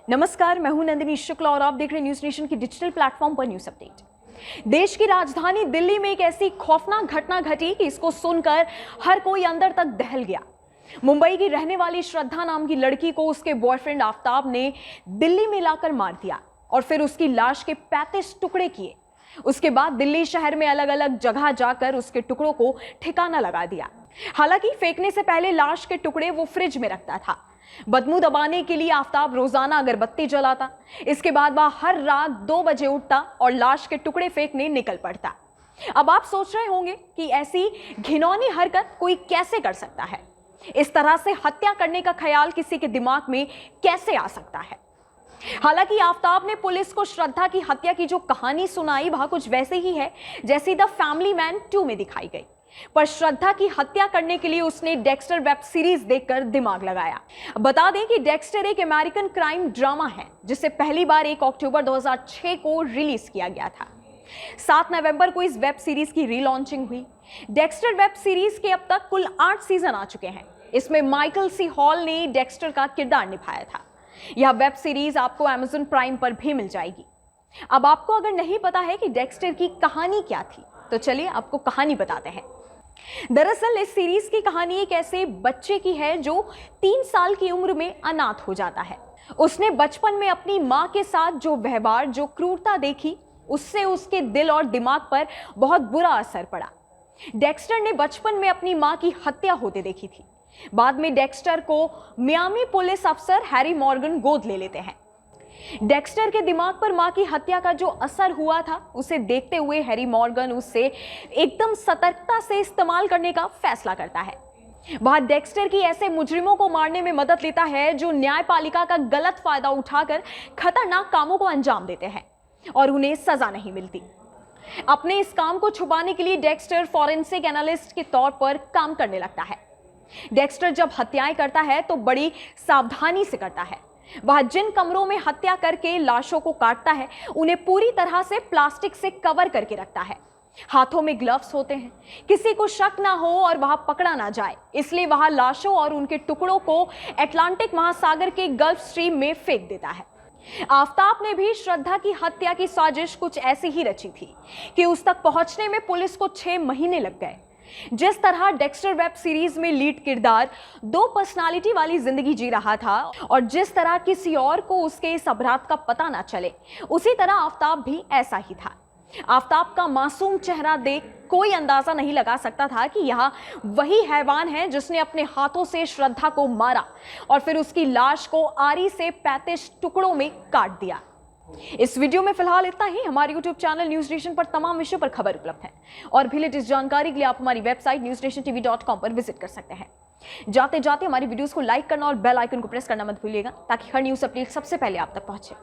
नमस्कार, मैं हूं नंदिनी शुक्ला और आप देख रहे हैं न्यूज नेशन की डिजिटल प्लेटफॉर्म पर न्यूज अपडेट। देश की राजधानी दिल्ली में एक ऐसी खौफनाक घटना घटी कि इसको सुनकर हर कोई अंदर तक दहल गया। मुंबई की रहने वाली श्रद्धा नाम की लड़की को उसके बॉयफ्रेंड आफ्ताब ने दिल्ली में लाकर मार दिया और फिर उसकी लाश के 35 टुकड़े किए। उसके बाद दिल्ली शहर में अलग अलग जगह जाकर उसके टुकड़ों को ठिकाना लगा दिया। हालांकि फेंकने से पहले लाश के टुकड़े वो फ्रिज में रखता था। बदबू दबाने के लिए आफ्ताब रोजाना अगरबत्ती जलाता। इसके बाद वह हर रात 2 बजे उठता और लाश के टुकड़े फेंकने निकल पड़ता। अब आप सोच रहे होंगे कि ऐसी घिनौनी हरकत कोई कैसे कर सकता है। इस तरह से हत्या करने का ख्याल किसी के दिमाग में कैसे आ सकता है। हालांकि आफ्ताब ने पुलिस को श्रद्धा की हत्या की जो कहानी सुनाई वह कुछ वैसे ही है जैसी द फैमिली मैन 2 में दिखाई गई, पर श्रद्धा की हत्या करने के लिए उसने डेक्स्टर वेब सीरीज देखकर दिमाग लगाया। बता दें कि डेक्स्टर एक अमेरिकन क्राइम ड्रामा है जिसे पहली बार 1 अक्टूबर 2006 को रिलीज किया गया था। 7 नवंबर को इस वेब सीरीज की रीलॉन्चिंग हुई। डेक्स्टर वेब सीरीज के अब तक कुल 8 सीजन आ चुके हैं। इसमें माइकल सी हॉल ने डेक्स्टर का किरदार निभाया था। यह वेब सीरीज आपको अमेज़न प्राइम पर भी मिल जाएगी। अब आपको अगर नहीं पता है कि डेक्स्टर की कहानी क्या थी तो चलिए आपको कहानी बताते हैं। दरअसल इस सीरीज की कहानी एक ऐसे बच्चे की है जो 3 साल की उम्र में अनाथ हो जाता है। उसने बचपन में अपनी मां के साथ जो व्यवहार, जो क्रूरता देखी, उससे उसके दिल और दिमाग पर बहुत बुरा असर पड़ा। डेक्स्टर ने बचपन में अपनी मां की हत्या होते देखी थी। बाद में डेक्स्टर को मियामी पुलिस अफसर हैरी मॉर्गन गोद ले लेते हैं। डेक्स्टर के दिमाग पर मां की हत्या का जो असर हुआ था उसे देखते हुए हैरी मॉर्गन उससे एकदम सतर्कता से इस्तेमाल करने का फैसला करता है। वह डेक्स्टर की ऐसे मुजरिमों को मारने में मदद लेता है जो न्यायपालिका का गलत फायदा उठाकर खतरनाक कामों को अंजाम देते हैं और उन्हें सजा नहीं मिलती। अपने इस काम को छुपाने के लिए डेक्स्टर फॉरेंसिक एनालिस्ट के तौर पर काम करने लगता है। डेक्स्टर जब हत्याएं करता है तो बड़ी सावधानी से करता है। वह जिन कमरों में हत्या करके लाशों को काटता है उन्हें पूरी तरह से प्लास्टिक से कवर करके रखता है। हाथों में ग्लव्स होते हैं, किसी को शक ना हो और वह पकड़ा ना जाए, इसलिए वह लाशों और उनके टुकड़ों को अटलांटिक महासागर के गल्फ स्ट्रीम में फेंक देता है। आफ्ताब ने भी श्रद्धा की हत्या की साजिश कुछ ऐसी ही रची थी कि उस तक पहुंचने में पुलिस को 6 महीने लग गए। जिस तरह डेक्स्टर वेब सीरीज में लीड किरदार 2 पर्सनालिटी वाली जिंदगी जी रहा था और जिस तरह किसी और को उसके इस अपराध का पता ना चले, उसी तरह आफ्ताब भी ऐसा ही था। आफ्ताब का मासूम चेहरा देख कोई अंदाजा नहीं लगा सकता था कि यह वही हैवान है जिसने अपने हाथों से श्रद्धा को मारा और फिर उसकी लाश को आरी से 35 टुकड़ों में काट दिया। इस वीडियो में फिलहाल इतना ही। हमारे YouTube चैनल न्यूज नेशन पर तमाम विषयों पर खबर उपलब्ध है और भी लेटेस्ट जानकारी के लिए आप हमारी वेबसाइट newsnationtv.com पर विजिट कर सकते हैं। जाते जाते हमारी वीडियोस को लाइक करना और बेल आइकन को प्रेस करना मत भूलिएगा ताकि हर न्यूज अपडेट सबसे पहले आप तक पहुंचे।